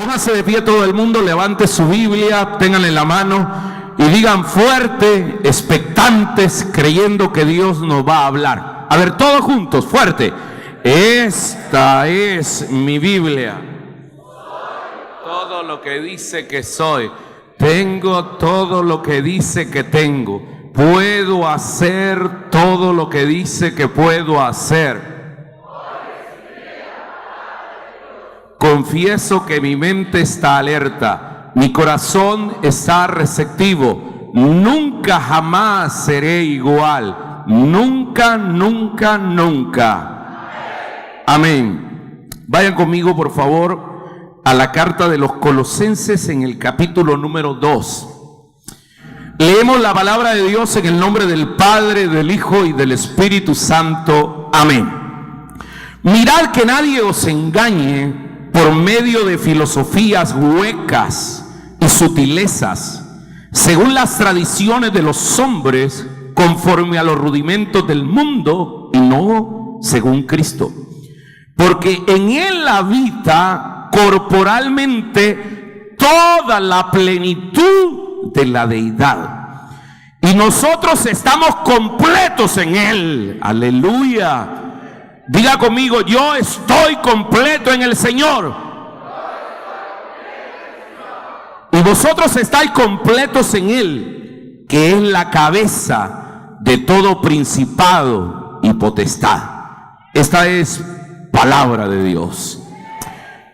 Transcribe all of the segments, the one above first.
Póngase de pie todo el mundo, levante su Biblia, ténganla en la mano y digan fuerte, expectantes, creyendo que Dios nos va a hablar. A ver, todos juntos, fuerte. Esta es mi Biblia. Todo lo que dice que soy. Tengo todo lo que dice que tengo. Puedo hacer todo lo que dice que puedo hacer. Confieso que mi mente está alerta, mi corazón está receptivo. Nunca jamás seré igual. Nunca, nunca, nunca. Amén. Vayan conmigo, por favor, a la carta de los Colosenses en el capítulo número 2. Leemos la palabra de Dios en el nombre del Padre, del Hijo y del Espíritu Santo. Amén. Mirad que nadie os engañe por medio de filosofías huecas y sutilezas, según las tradiciones de los hombres, conforme a los rudimentos del mundo, y no según Cristo. Porque en Él habita corporalmente toda la plenitud de la deidad, y nosotros estamos completos en Él. Aleluya. Diga conmigo: yo estoy completo en el Señor. Y vosotros estáis completos en Él, que es la cabeza de todo principado y potestad. Esta es palabra de Dios.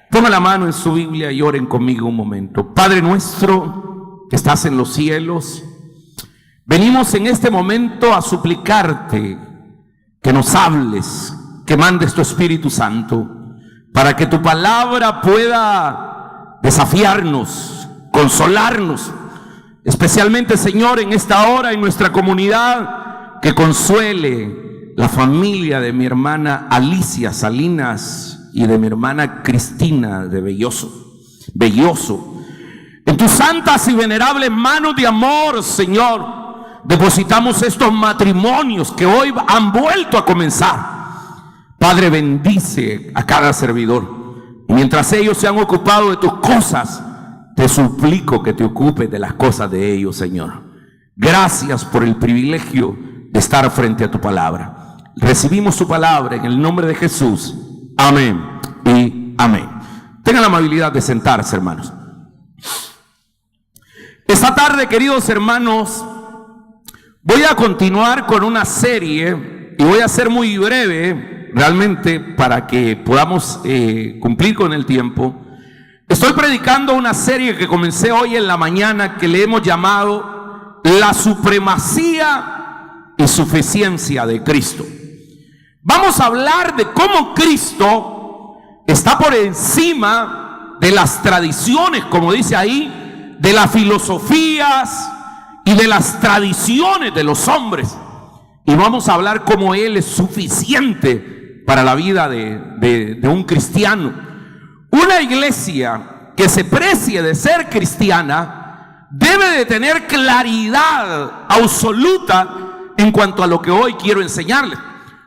Ponga la mano en su Biblia y oren conmigo un momento. Padre nuestro que estás en los cielos, venimos en este momento a suplicarte que nos hables, que mandes tu Espíritu Santo, para que tu palabra pueda desafiarnos, consolarnos, especialmente, Señor, en esta hora en nuestra comunidad, que consuele la familia de mi hermana Alicia Salinas y de mi hermana Cristina de Belloso. En tus santas y venerables manos de amor, Señor, depositamos estos matrimonios que hoy han vuelto a comenzar. Padre, bendice a cada servidor. Y mientras ellos se han ocupado de tus cosas, te suplico que te ocupes de las cosas de ellos, Señor. Gracias por el privilegio de estar frente a tu palabra. Recibimos tu palabra en el nombre de Jesús. Amén y amén. Tengan la amabilidad de sentarse, hermanos. Esta tarde, queridos hermanos, voy a continuar con una serie y voy a ser muy breve, realmente, para que podamos cumplir con el tiempo. Estoy predicando una serie que comencé hoy en la mañana, que le hemos llamado La supremacía y suficiencia de Cristo. Vamos a hablar de cómo Cristo está por encima de las tradiciones, como dice ahí, de las filosofías y de las tradiciones de los hombres. Y vamos a hablar cómo Él es suficiente para la vida de un cristiano. Una iglesia que se precie de ser cristiana debe de tener claridad absoluta en cuanto a lo que hoy quiero enseñarles,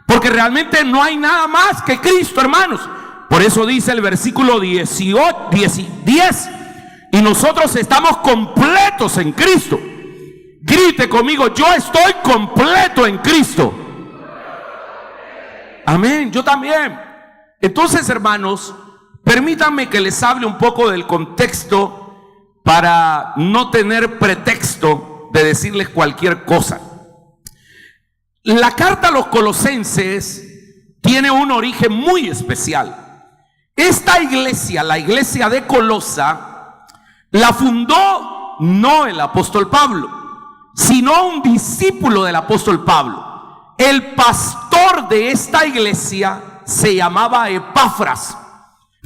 porque realmente no hay nada más que Cristo, hermanos. Por eso dice el versículo 10: y nosotros estamos completos en Cristo. Grite conmigo: yo estoy completo en Cristo. Amén, yo también. Entonces, hermanos, permítanme que les hable un poco del contexto para no tener pretexto de decirles cualquier cosa. La carta a los Colosenses tiene un origen muy especial. Esta iglesia, la iglesia de Colosa, la fundó no el apóstol Pablo, sino un discípulo del apóstol Pablo. El pastor de esta iglesia se llamaba Epafras.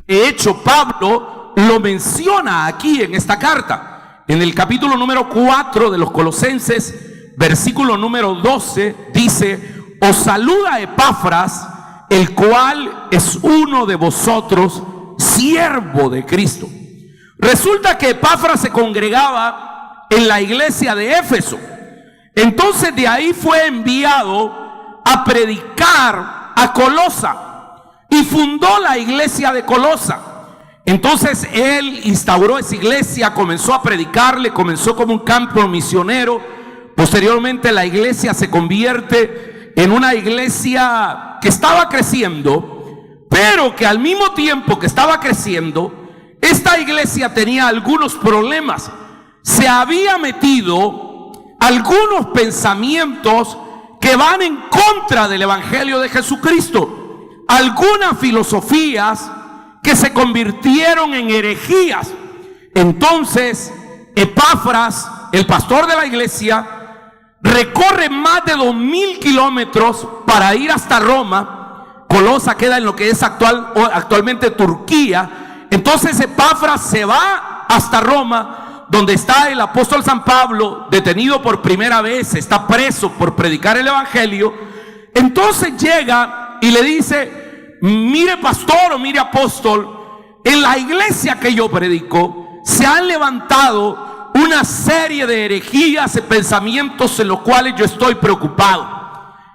De hecho, Pablo lo menciona aquí en esta carta. En el capítulo número 4 de los Colosenses, versículo número 12, dice: os saluda Epafras, el cual es uno de vosotros, siervo de Cristo. Resulta que Epafras se congregaba en la iglesia de Éfeso. Entonces de ahí fue enviado a predicar a Colosa y fundó la iglesia de Colosa. Entonces él instauró esa iglesia, comenzó a predicarle, comenzó como un campo misionero. Posteriormente la iglesia se convierte en una iglesia que estaba creciendo, pero que al mismo tiempo que estaba creciendo, esta iglesia tenía algunos problemas. Se había metido algunos pensamientos que van en contra del evangelio de Jesucristo, algunas filosofías que se convirtieron en herejías. Entonces Epafras, el pastor de la iglesia, recorre más de 2000 kilómetros para ir hasta Roma. Colosa queda en lo que es actualmente Turquía. Entonces Epafras se va hasta Roma, donde está el apóstol San Pablo, detenido por primera vez, está preso por predicar el evangelio. Entonces llega y le dice: mire pastor o mire apóstol, en la iglesia que yo predico se han levantado una serie de herejías y pensamientos en los cuales yo estoy preocupado.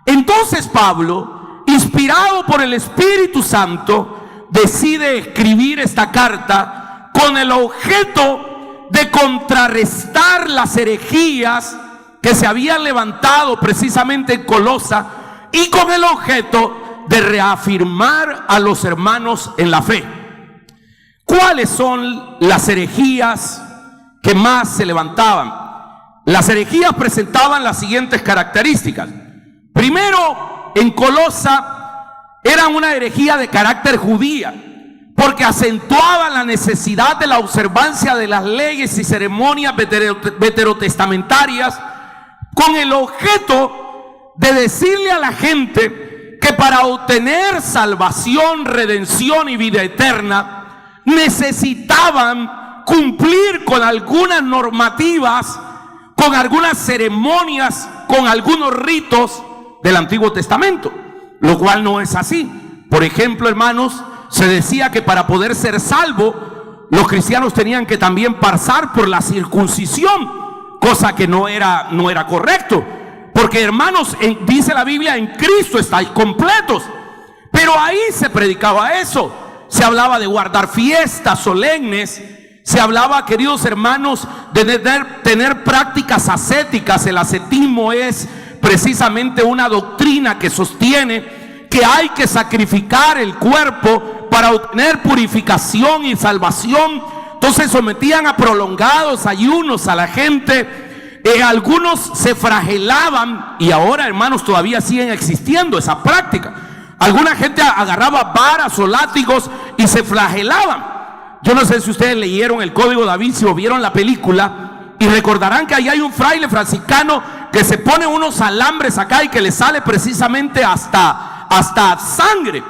Entonces Pablo, inspirado por el Espíritu Santo, decide escribir esta carta con el objeto de contrarrestar las herejías que se habían levantado precisamente en Colosa, y con el objeto de reafirmar a los hermanos en la fe. ¿Cuáles son las herejías que más se levantaban? Las herejías presentaban las siguientes características. Primero, en Colosa era una herejía de carácter judía, porque acentuaba la necesidad de la observancia de las leyes y ceremonias veterotestamentarias, con el objeto de decirle a la gente que para obtener salvación, redención y vida eterna necesitaban cumplir con algunas normativas, con algunas ceremonias, con algunos ritos del Antiguo Testamento, lo cual no es así. Por ejemplo, hermanos, se decía que para poder ser salvo, los cristianos tenían que también pasar por la circuncisión, cosa que no era correcto, porque hermanos, dice la Biblia, en Cristo estáis completos. Pero ahí se predicaba eso. Se hablaba de guardar fiestas solemnes, se hablaba, queridos hermanos, de tener prácticas ascéticas. El ascetismo es precisamente una doctrina que sostiene que hay que sacrificar el cuerpo para obtener purificación y salvación. Entonces sometían a prolongados ayunos a la gente. Algunos se flagelaban, y ahora, hermanos, todavía siguen existiendo esa práctica. Alguna gente agarraba varas o látigos y se flagelaban. Yo no sé si ustedes leyeron el Código Da Vinci o vieron la película, y recordarán que ahí hay un fraile franciscano que se pone unos alambres acá y que le sale precisamente hasta sangre.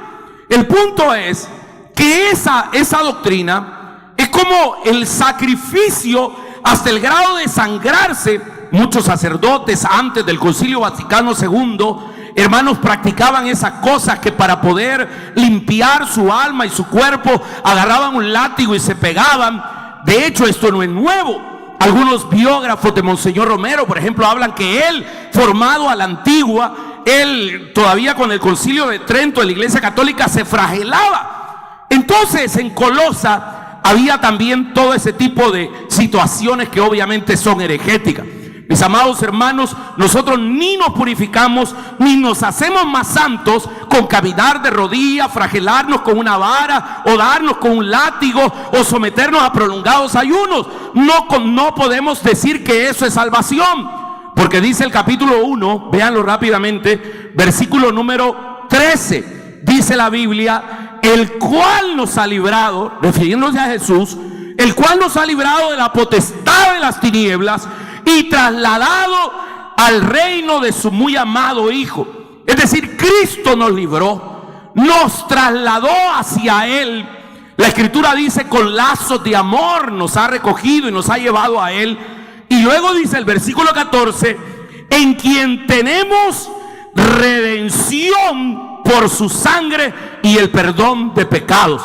El punto es que esa doctrina es como el sacrificio hasta el grado de sangrarse. Muchos sacerdotes antes del Concilio Vaticano II, hermanos, practicaban esas cosas, que para poder limpiar su alma y su cuerpo agarraban un látigo y se pegaban. De hecho, esto no es nuevo. Algunos biógrafos de Monseñor Romero, por ejemplo, hablan que él, formado a la antigua, él todavía con el Concilio de Trento de la Iglesia Católica se flagelaba. Entonces en Colosa había también todo ese tipo de situaciones que obviamente son herejéticas. Mis amados hermanos, nosotros ni nos purificamos ni nos hacemos más santos con caminar de rodillas, flagelarnos con una vara o darnos con un látigo o someternos a prolongados ayunos. No podemos decir que eso es salvación, porque dice el capítulo 1, véanlo rápidamente, versículo número 13, dice la Biblia: el cual nos ha librado, refiriéndose a Jesús, el cual nos ha librado de la potestad de las tinieblas y trasladado al reino de su muy amado Hijo. Es decir, Cristo nos libró, nos trasladó hacia Él. La Escritura dice: con lazos de amor nos ha recogido y nos ha llevado a Él. Y luego dice el versículo 14: en quien tenemos redención por su sangre y el perdón de pecados.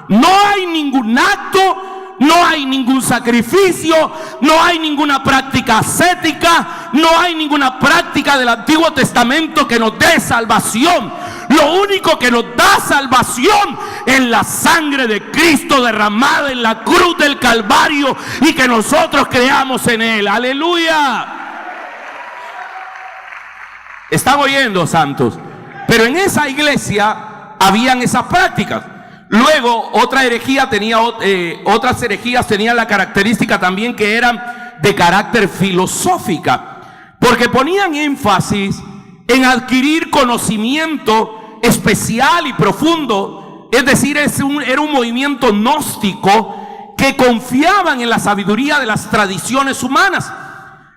No hay ningún acto, no hay ningún sacrificio, no hay ninguna práctica ascética, no hay ninguna práctica del Antiguo Testamento que nos dé salvación. Lo único que nos da salvación es la sangre de Cristo derramada en la cruz del Calvario y que nosotros creamos en Él. ¡Aleluya! ¿Están oyendo, santos? Pero en esa iglesia habían esas prácticas. Luego otras herejías tenían la característica también que eran de carácter filosófica, porque ponían énfasis en adquirir conocimiento especial y profundo. Es decir, era un movimiento gnóstico que confiaban en la sabiduría de las tradiciones humanas.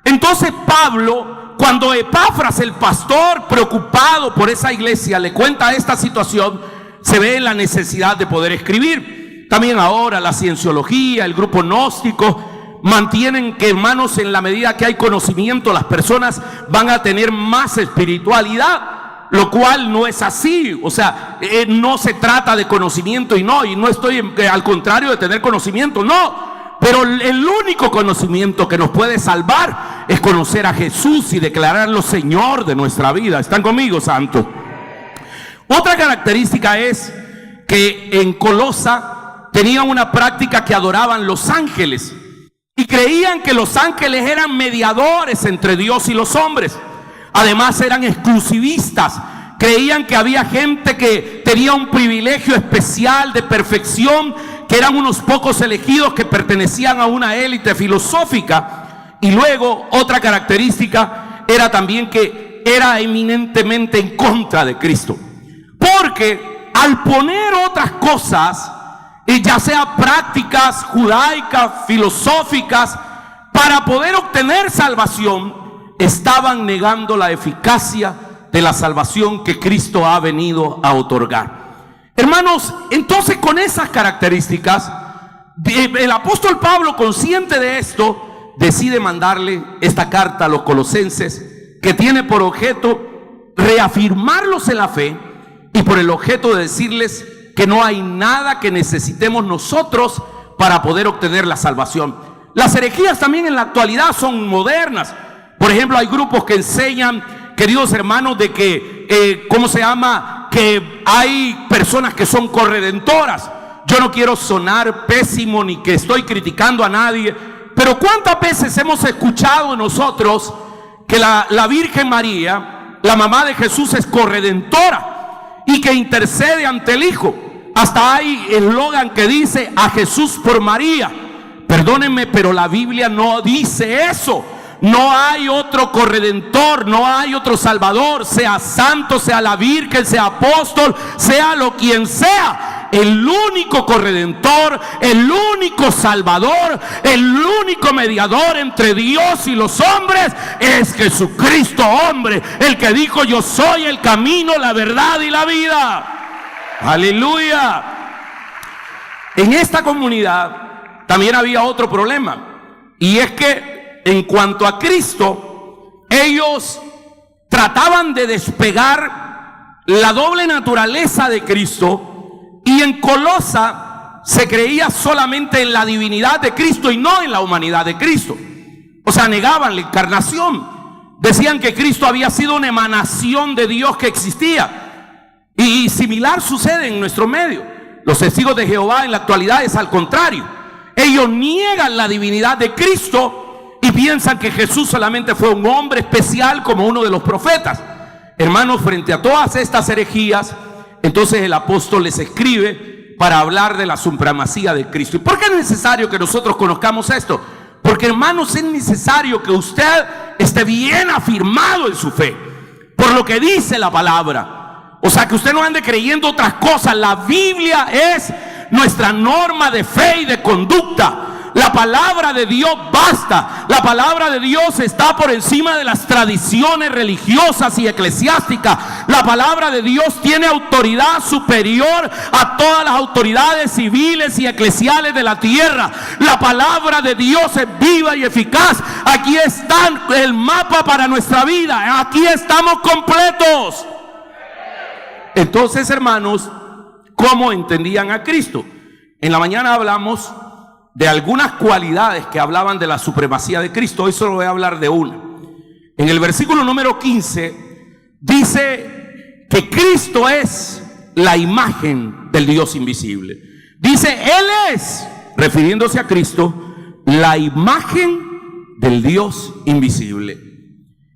Entonces Pablo, cuando Epafras, el pastor, preocupado por esa iglesia, le cuenta esta situación, se ve en la necesidad de poder escribir. También ahora la cienciología, el grupo gnóstico, mantienen que, hermanos, en la medida que hay conocimiento, las personas van a tener más espiritualidad, lo cual no es así. O sea, no se trata de conocimiento y no estoy al contrario de tener conocimiento, no. Pero el único conocimiento que nos puede salvar es conocer a Jesús y declararlo Señor de nuestra vida. ¿Están conmigo, santos? Otra característica es que en Colosa tenían una práctica que adoraban los ángeles y creían que los ángeles eran mediadores entre Dios y los hombres. Además eran exclusivistas, creían que había gente que tenía un privilegio especial de perfección, que eran unos pocos elegidos que pertenecían a una élite filosófica. Y luego otra característica era también que era eminentemente en contra de Cristo, porque al poner otras cosas, ya sea prácticas judaicas, filosóficas, para poder obtener salvación, estaban negando la eficacia de la salvación que Cristo ha venido a otorgar. Hermanos, entonces con esas características, el apóstol Pablo, consciente de esto, decide mandarle esta carta a los colosenses, que tiene por objeto reafirmarlos en la fe y por el objeto de decirles que no hay nada que necesitemos nosotros para poder obtener la salvación. Las herejías también en la actualidad son modernas. Por ejemplo, hay grupos que enseñan, queridos hermanos, de que, que hay personas que son corredentoras. Yo no quiero sonar pésimo ni que estoy criticando a nadie, pero ¿cuántas veces hemos escuchado nosotros que la Virgen María, la mamá de Jesús, es corredentora y que intercede ante el Hijo? Hasta hay eslogan que dice: a Jesús por María. Perdónenme, pero la Biblia no dice eso. No hay otro corredentor, no hay otro salvador, sea santo, sea la Virgen, sea apóstol, sea lo quien sea. El único corredentor, el único salvador, el único mediador entre Dios y los hombres es Jesucristo, hombre, el que dijo: yo soy el camino, la verdad y la vida. Aleluya. En esta comunidad también había otro problema, y es que en cuanto a Cristo, ellos trataban de despegar la doble naturaleza de Cristo, y en Colosa se creía solamente en la divinidad de Cristo y no en la humanidad de Cristo. O sea, negaban la encarnación. Decían que Cristo había sido una emanación de Dios que existía. Y similar sucede en nuestro medio. Los testigos de Jehová en la actualidad es al contrario. Ellos niegan la divinidad de Cristo y piensan que Jesús solamente fue un hombre especial como uno de los profetas. Hermanos, frente a todas estas herejías, entonces el apóstol les escribe para hablar de la supremacía de Cristo. ¿Y por qué es necesario que nosotros conozcamos esto? Porque, hermanos, es necesario que usted esté bien afirmado en su fe, por lo que dice la palabra. O sea, que usted no ande creyendo otras cosas. La Biblia es nuestra norma de fe y de conducta. La palabra de Dios basta. La palabra de Dios está por encima de las tradiciones religiosas y eclesiásticas. La palabra de Dios tiene autoridad superior a todas las autoridades civiles y eclesiales de la tierra. La palabra de Dios es viva y eficaz. Aquí está el mapa para nuestra vida. Aquí estamos completos. Entonces, hermanos, ¿cómo entendían a Cristo? En la mañana hablamos de algunas cualidades que hablaban de la supremacía de Cristo. Hoy solo voy a hablar de una. En el versículo número 15 dice que Cristo es la imagen del Dios invisible. Dice, Él es, refiriéndose a Cristo, la imagen del Dios invisible.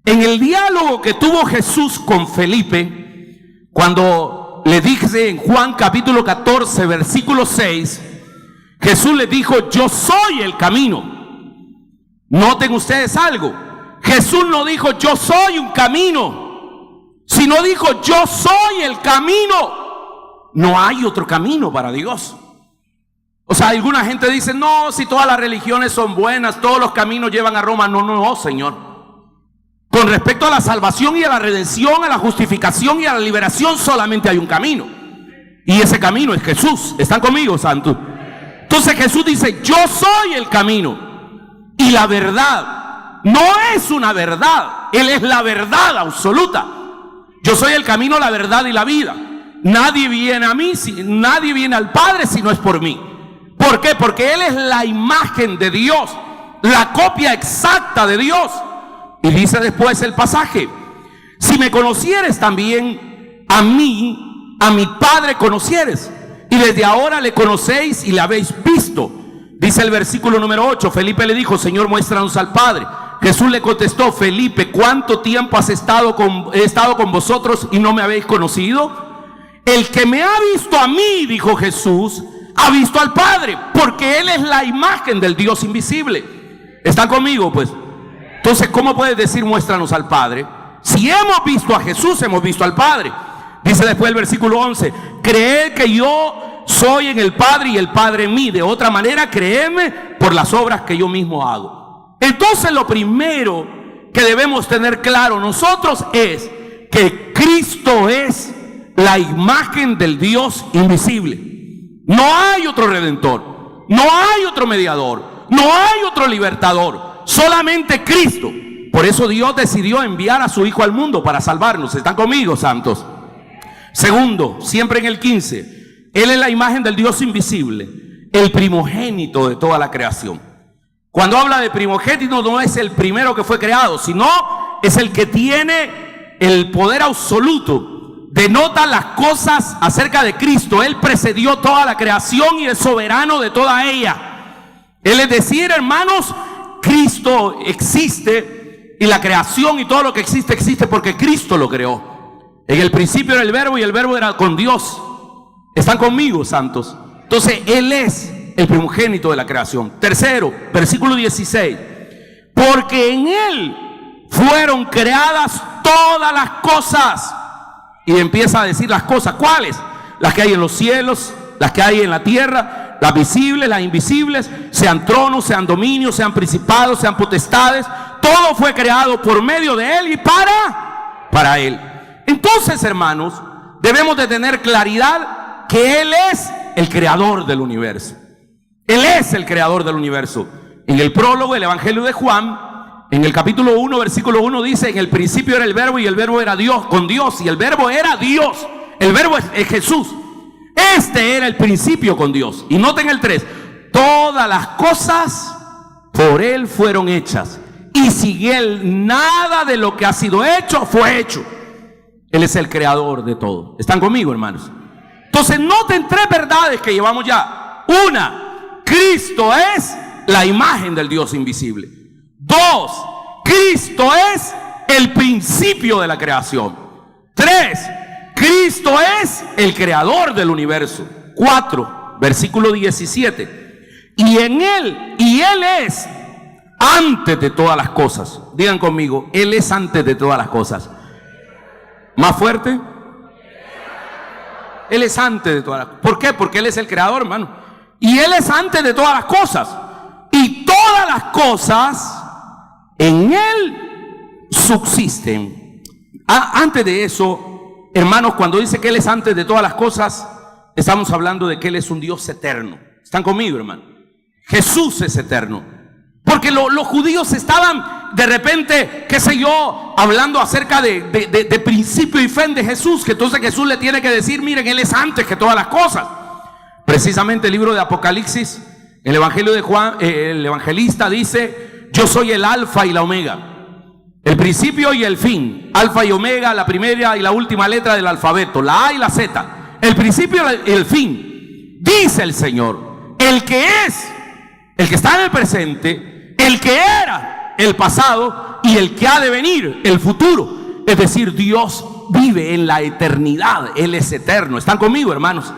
En el diálogo que tuvo Jesús con Felipe, cuando le dice en Juan capítulo 14, versículo 6, Jesús le dijo, yo soy el camino. Noten ustedes algo, Jesús no dijo yo soy un camino, sino dijo yo soy el camino. No hay otro camino para Dios. O sea, alguna gente dice, no, si todas las religiones son buenas, todos los caminos llevan a Roma. No, no, no, Señor. Con respecto a la salvación y a la redención, a la justificación y a la liberación, solamente hay un camino. Y ese camino es Jesús. ¿Están conmigo, santos? Entonces Jesús dice, yo soy el camino y la verdad. No es una verdad, Él es la verdad absoluta. Yo soy el camino, la verdad y la vida. Nadie viene a mí, nadie viene al Padre si no es por mí. ¿Por qué? Porque Él es la imagen de Dios, la copia exacta de Dios. Y dice después el pasaje, si me conocieres también a mí, a mi Padre conocieres, y desde ahora le conocéis y le habéis visto. Dice el versículo número 8, Felipe le dijo, Señor, muéstranos al Padre. Jesús le contestó, Felipe, ¿cuánto tiempo he estado con vosotros y no me habéis conocido? El que me ha visto a mí, dijo Jesús, ha visto al Padre, porque Él es la imagen del Dios invisible. ¿Están conmigo? Pues, entonces, ¿cómo puedes decir muéstranos al Padre? Si hemos visto a Jesús, hemos visto al Padre. Dice después el versículo 11, creed que yo soy en el Padre y el Padre en mí. De otra manera, creedme por las obras que yo mismo hago. Entonces, lo primero que debemos tener claro nosotros es que Cristo es la imagen del Dios invisible. No hay otro redentor, no hay otro mediador, no hay otro libertador, solamente Cristo. Por eso Dios decidió enviar a su Hijo al mundo para salvarnos. ¿Están conmigo, santos? Segundo, siempre en el 15, Él es la imagen del Dios invisible, el primogénito de toda la creación. Cuando habla de primogénito, no es el primero que fue creado, sino es el que tiene el poder absoluto. Denota las cosas acerca de Cristo. Él precedió toda la creación y es soberano de toda ella. Él es decir, hermanos, Cristo existe y la creación y todo lo que existe, existe porque Cristo lo creó. En el principio era el verbo y el verbo era con Dios. ¿Están conmigo, santos? Entonces, Él es el primogénito de la creación. Tercero, versículo 16. Porque en Él fueron creadas todas las cosas. Y empieza a decir las cosas. ¿Cuáles? Las que hay en los cielos, las que hay en la tierra, las visibles, las invisibles, sean tronos, sean dominios, sean principados, sean potestades. Todo fue creado por medio de Él y para Él. Entonces, hermanos, debemos de tener claridad que Él es el creador del universo. Él es el creador del universo. En el prólogo del Evangelio de Juan, en el capítulo 1, versículo 1 dice, en el principio era el verbo y el verbo era Dios, con Dios, y el verbo era Dios. El verbo es Jesús. Este era el principio con Dios. Y noten el 3, todas las cosas por Él fueron hechas, y sin Él nada de lo que ha sido hecho fue hecho. Él es el creador de todo. ¿Están conmigo, hermanos? Entonces noten 3 verdades que llevamos ya. Una, Cristo es la imagen del Dios invisible. 2, Cristo es el principio de la creación. 3, Cristo es el creador del universo. 4, versículo 17. Y en Él, y Él es antes de todas las cosas. Digan conmigo, Él es antes de todas las cosas. Más fuerte. Él es antes de todas las cosas. ¿Por qué? Porque Él es el creador, hermano. Y Él es antes de todas las cosas. Y todas las cosas en Él subsisten. Antes de eso, hermanos, cuando dice que Él es antes de todas las cosas, estamos hablando de que Él es un Dios eterno. ¿Están conmigo, hermano? Jesús es eterno. Porque los judíos estaban de repente, qué sé yo, hablando acerca de principio y fe de Jesús, que entonces Jesús le tiene que decir, miren, Él es antes que todas las cosas. Precisamente el libro de Apocalipsis, el Evangelio de Juan, el evangelista dice, yo soy el alfa y la omega, el principio y el fin, alfa y omega, la primera y la última letra del alfabeto, la A y la Z, el principio y el fin, dice el Señor, el que es, el que está en el presente, el que era el pasado y el que ha de venir, el futuro. Es decir, Dios vive en la eternidad, Él es eterno. ¿Están conmigo, hermanos?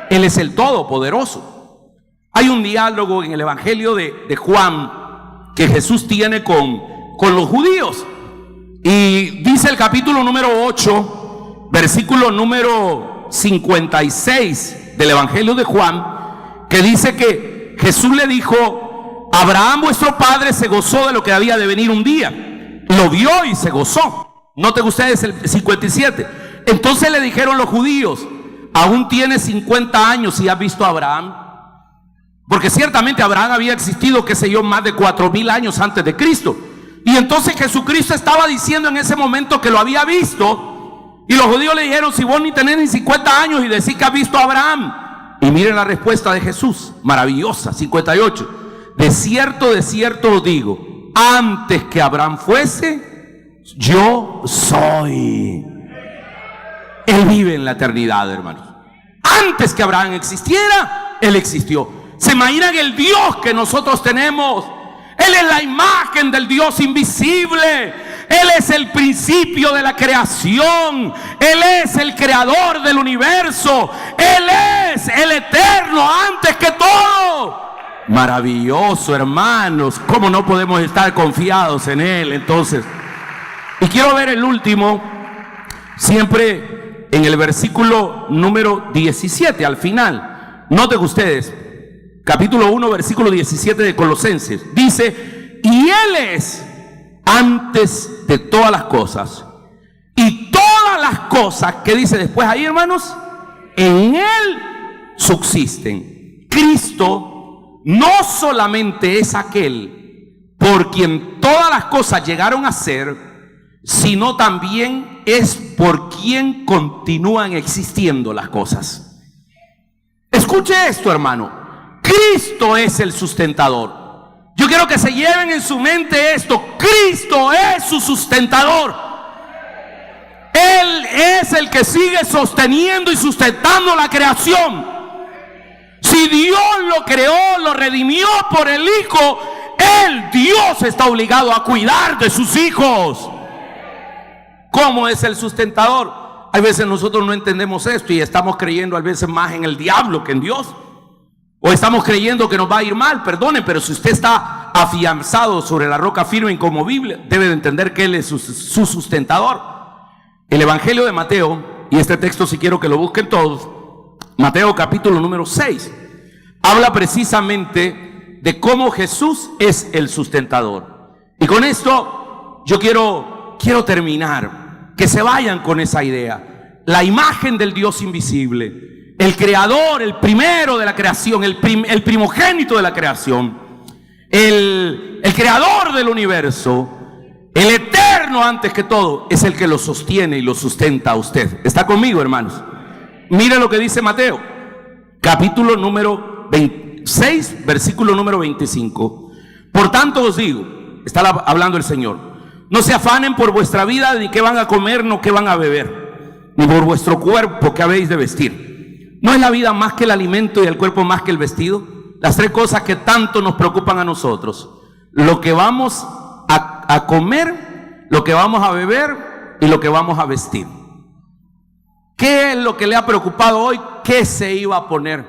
Él es el Todopoderoso. Hay un diálogo en el Evangelio de Juan que Jesús tiene con los judíos. Y dice el capítulo número 8, versículo número 56 del Evangelio de Juan, que dice que Jesús le dijo: Abraham vuestro padre se gozó de lo que había de venir un día, lo vio y se gozó. Noten ustedes el 57. Entonces le dijeron los judíos: aún tienes 50 años y has visto a Abraham. Porque ciertamente Abraham había existido, qué sé yo, más de 4000 años antes de Cristo. Y entonces Jesucristo estaba diciendo en ese momento que lo había visto. Y los judíos le dijeron: si vos ni tenés ni 50 años y decís que has visto a Abraham. Y miren la respuesta de Jesús, maravillosa, 58. De cierto os digo, antes que Abraham fuese, yo soy. Él vive en la eternidad, hermanos. Antes que Abraham existiera, Él existió. ¿Se imaginan el Dios que nosotros tenemos? Él es la imagen del Dios invisible. Él es el principio de la creación. Él es el creador del universo. Él es el eterno antes que todo. Maravilloso, hermanos. ¿Cómo no podemos estar confiados en Él entonces? Y quiero ver el último, siempre en el versículo número 17, al final. Noten ustedes, capítulo 1, versículo 17 de Colosenses. Dice: y Él es antes de todas las cosas, y todas las cosas que dice después ahí, hermanos, en Él subsisten. Cristo no solamente es aquel por quien todas las cosas llegaron a ser, sino también es por quien continúan existiendo las cosas. Escuche esto, hermano. Cristo es el sustentador. Yo quiero que se lleven en su mente esto: Cristo es su sustentador. Él es el que sigue sosteniendo y sustentando la creación. Si Dios lo creó, lo redimió por el Hijo, Dios está obligado a cuidar de sus hijos. ¿Cómo es el sustentador? Hay veces nosotros no entendemos esto y estamos creyendo a veces más en el diablo que en Dios. O estamos creyendo que nos va a ir mal. Perdonen, pero si usted está afianzado sobre la roca firme e inconmovible, debe de entender que Él es su sustentador. El Evangelio de Mateo, y este texto si quiero que lo busquen todos, Mateo capítulo número 6, habla precisamente de cómo Jesús es el sustentador. Y con esto yo quiero terminar, que se vayan con esa idea. La imagen del Dios invisible, el creador, el primero de la creación, el primogénito de la creación, el creador del universo, el eterno antes que todo, es el que lo sostiene y lo sustenta a usted. ¿Está conmigo, hermanos? Mire lo que dice Mateo, capítulo número 26, versículo número 25. Por tanto os digo, está hablando el Señor, no se afanen por vuestra vida, ni qué van a comer, no qué van a beber, ni por vuestro cuerpo, qué habéis de vestir. ¿No es la vida más que el alimento y el cuerpo más que el vestido? Las tres cosas que tanto nos preocupan a nosotros: lo que vamos a comer, lo que vamos a beber y lo que vamos a vestir. ¿Qué es lo que le ha preocupado hoy? ¿Qué se iba a poner?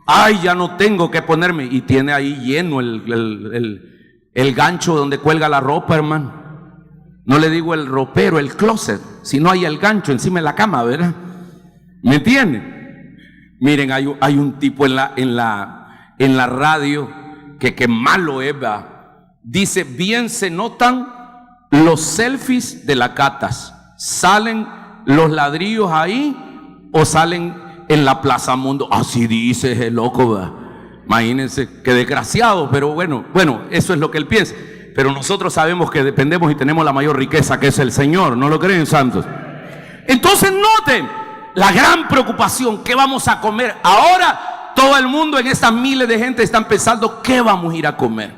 Ay, ya no tengo que ponerme. Y tiene ahí lleno el gancho donde cuelga la ropa, hermano. No le digo el ropero, el closet, sino hay el gancho encima de la cama, ¿verdad? ¿Me entienden? Miren, hay un tipo en la radio que malo es, ¿verdad? Dice: bien se notan los selfies de la Catas. Salen los ladrillos ahí o salen en la Plaza Mundo. Así dice el loco, ¿verdad? Imagínense qué desgraciado, pero bueno, eso es lo que él piensa. Pero nosotros sabemos que dependemos y tenemos la mayor riqueza, que es el Señor. ¿No lo creen, santos? Entonces noten la gran preocupación: ¿qué vamos a comer? Ahora todo el mundo, en estas miles de gente, están pensando ¿qué vamos a ir a comer?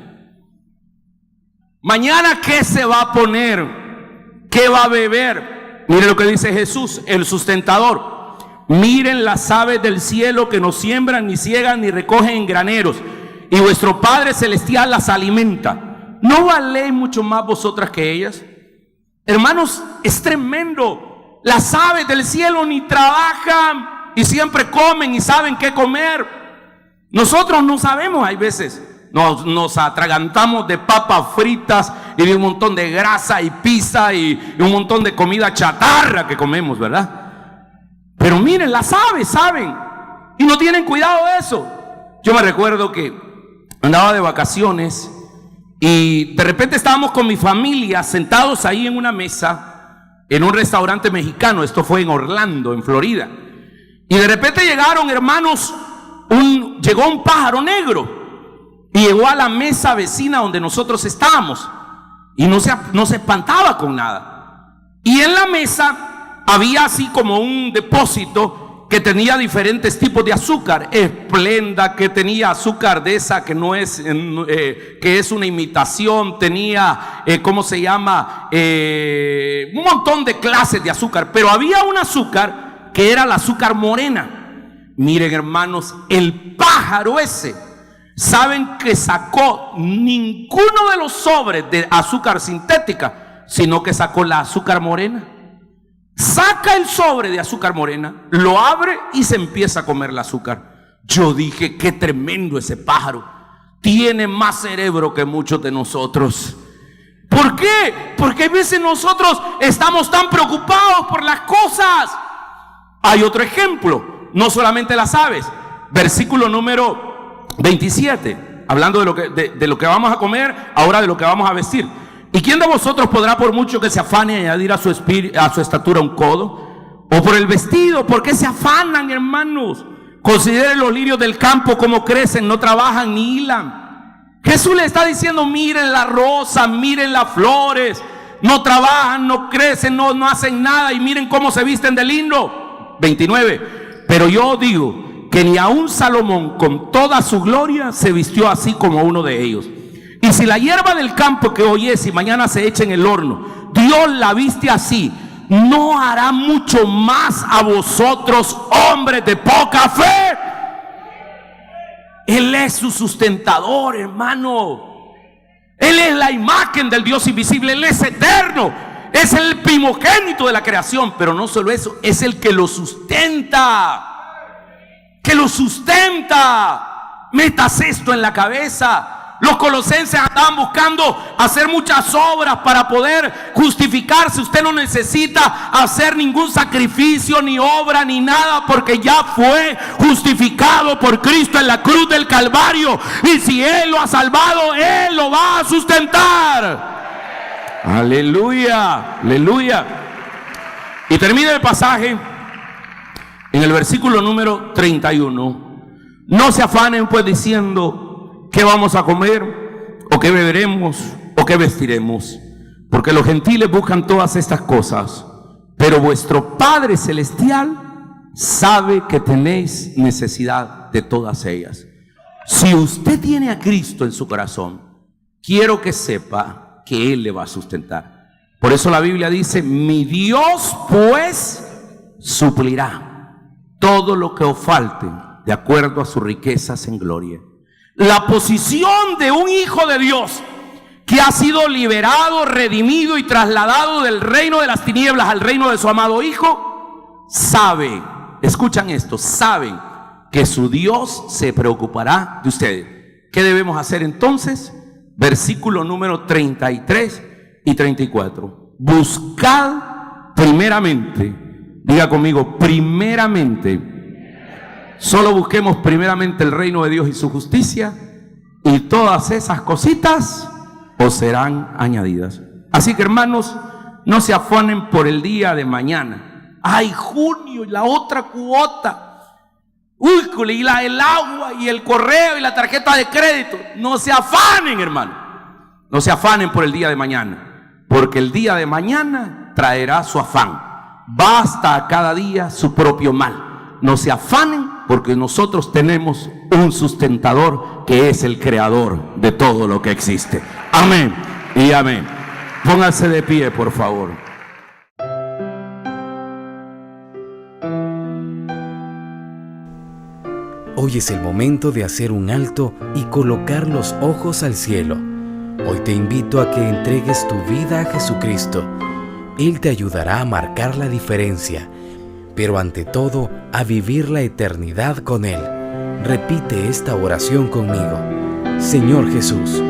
Mañana ¿qué se va a poner? ¿Qué va a beber? Mire lo que dice Jesús, el sustentador. Miren las aves del cielo que no siembran, ni ciegan, ni recogen en graneros, y vuestro Padre Celestial las alimenta. ¿No valéis mucho más vosotras que ellas? Hermanos, es tremendo. Las aves del cielo ni trabajan y siempre comen y saben qué comer. Nosotros no sabemos, hay veces nos atragantamos de papas fritas y de un montón de grasa y pizza y un montón de comida chatarra que comemos, ¿verdad? Pero miren, las aves saben y no tienen cuidado de eso. Yo me recuerdo que andaba de vacaciones y de repente estábamos con mi familia sentados ahí en una mesa en un restaurante mexicano. Esto fue en Orlando, en Florida. Y de repente llegaron, hermanos, llegó un pájaro negro y llegó a la mesa vecina donde nosotros estábamos y no se espantaba con nada. Y en la mesa había así como un depósito que tenía diferentes tipos de azúcar. Esplenda, que tenía azúcar de esa que no es, que es una imitación. Tenía, ¿cómo se llama? Un montón de clases de azúcar. Pero había un azúcar que era el azúcar morena. Miren, hermanos, el pájaro ese, ¿saben que sacó ninguno de los sobres de azúcar sintética, sino que sacó la azúcar morena? Saca el sobre de azúcar morena, lo abre y se empieza a comer el azúcar. Yo dije, qué tremendo ese pájaro. Tiene más cerebro que muchos de nosotros. ¿Por qué? Porque a veces nosotros estamos tan preocupados por las cosas. Hay otro ejemplo, no solamente las aves. Versículo número 27, hablando de lo que vamos a comer, ahora de lo que vamos a vestir. ¿Y quién de vosotros podrá, por mucho que se afane, añadir a su estatura un codo? O por el vestido, ¿por qué se afanan, hermanos? Consideren los lirios del campo, cómo crecen, no trabajan ni hilan. Jesús le está diciendo, miren la rosa, miren las flores, no trabajan, no crecen, no hacen nada, y miren cómo se visten de lindo. 29, pero yo digo que ni aun Salomón con toda su gloria se vistió así como uno de ellos. Y si la hierba del campo que hoy es y mañana se echa en el horno, Dios la viste así, ¿no hará mucho más a vosotros, hombres de poca fe? Él es su sustentador, hermano. Él es la imagen del Dios invisible. Él es eterno, es el primogénito de la creación. Pero no solo eso, es el que lo sustenta. Que lo sustenta. Metas esto en la cabeza. Los colosenses andaban buscando hacer muchas obras para poder justificarse. Usted no necesita hacer ningún sacrificio, ni obra, ni nada, porque ya fue justificado por Cristo en la cruz del Calvario. Y si Él lo ha salvado, Él lo va a sustentar. Aleluya, aleluya. Y termina el pasaje en el versículo número 31. No se afanen pues diciendo, ¿qué vamos a comer? ¿O qué beberemos? ¿O qué vestiremos? Porque los gentiles buscan todas estas cosas, pero vuestro Padre Celestial sabe que tenéis necesidad de todas ellas. Si usted tiene a Cristo en su corazón, quiero que sepa que Él le va a sustentar. Por eso la Biblia dice, mi Dios pues suplirá todo lo que os falte de acuerdo a sus riquezas en gloria. La posición de un hijo de Dios que ha sido liberado, redimido y trasladado del reino de las tinieblas al reino de su amado Hijo, sabe, escuchan esto, saben que su Dios se preocupará de ustedes. ¿Qué debemos hacer entonces? Versículo número 33 y 34. Buscad primeramente, diga conmigo, primeramente. Solo busquemos primeramente el reino de Dios y su justicia, y todas esas cositas os serán añadidas. Así que, hermanos, no se afanen por el día de mañana. Ay, junio y la otra cuota. Uy, y el agua y el correo y la tarjeta de crédito. No se afanen, hermano. No se afanen por el día de mañana, porque el día de mañana traerá su afán. Basta a cada día su propio mal. No se afanen, porque nosotros tenemos un sustentador que es el creador de todo lo que existe. Amén y amén. Pónganse de pie, por favor. Hoy es el momento de hacer un alto y colocar los ojos al cielo. Hoy te invito a que entregues tu vida a Jesucristo. Él te ayudará a marcar la diferencia, pero ante todo a vivir la eternidad con Él. Repite esta oración conmigo. Señor Jesús,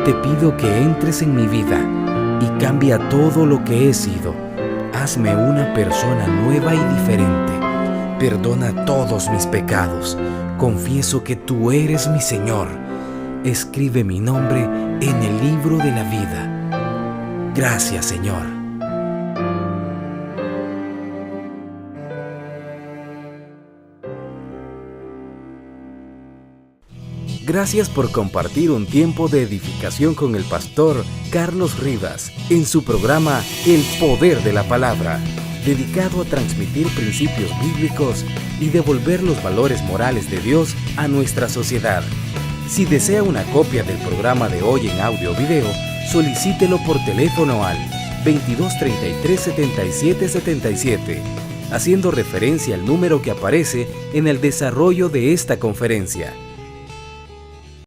te pido que entres en mi vida y cambia todo lo que he sido. Hazme una persona nueva y diferente. Perdona todos mis pecados. Confieso que tú eres mi Señor. Escribe mi nombre en el libro de la vida. Gracias, Señor. Gracias por compartir un tiempo de edificación con el pastor Carlos Rivas en su programa El Poder de la Palabra, dedicado a transmitir principios bíblicos y devolver los valores morales de Dios a nuestra sociedad. Si desea una copia del programa de hoy en audio o video, solicítelo por teléfono al 2233-7777, haciendo referencia al número que aparece en el desarrollo de esta conferencia.